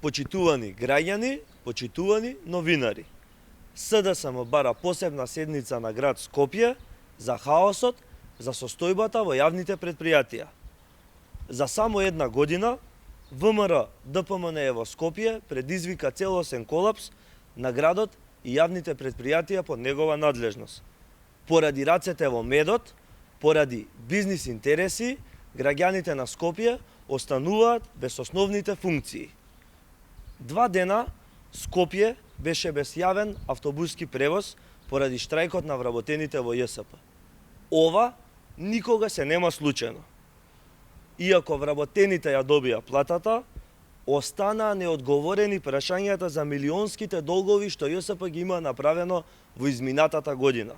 Почитувани граѓани, почитувани новинари. СДСМ бара посебна седница на град Скопје за хаосот, за состојбата во јавните предпријатија. За само една година ВМРО ДПМНЕ во Скопје предизвика целосен колапс на градот и јавните предпријатија под негова надлежност. Поради рацете во медот, поради бизнис интереси, граѓаните на Скопје остануваат без основните функции. 2 дена Скопје беше без јавен автобуски превоз поради штрајкот на вработените во ЈСП. Ова никога се нема случајно. Иако вработените ја добија платата, останаа неодговорени прашањата за милионските долгови што ЈСП ги има направено во изминатата година.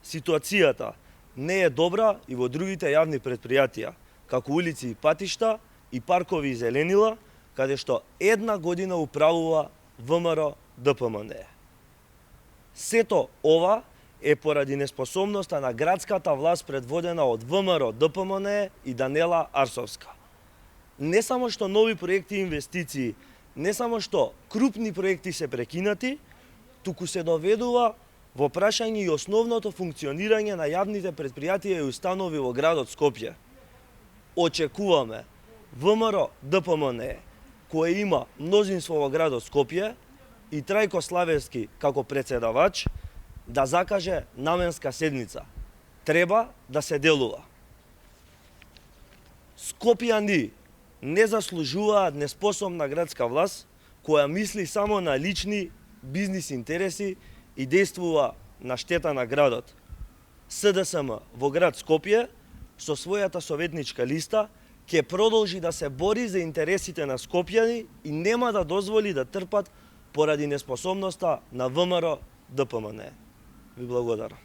Ситуацијата не е добра и во другите јавни предпријатија, како улици и патишта и паркови и зеленила, каде што една година управува ВМРО ДПМНЕ. Сето ова е поради неспособноста на градската власт предводена од ВМРО ДПМНЕ и Данела Арсовска. Не само што нови проекти и инвестиции, не само што крупни проекти се прекинати, туку се доведува во прашање и основното функционирање на јавните предпријатија и установи во градот Скопје. Очекуваме ВМРО ДПМНЕ, кој има мнозинство во градот Скопје, и Трајко Славевски како председавач, да закаже наменска седница. Треба да се делува. Скопјани не заслужуваат неспособна градска власт која мисли само на лични бизнис интереси и действува на штета на градот. СДСМ во град Скопје со својата советничка листа ќе продолжи да се бори за интересите на скопјани и нема да дозволи да трпат поради неспособноста на ВМРО ДПМНЕ. Ви благодарам.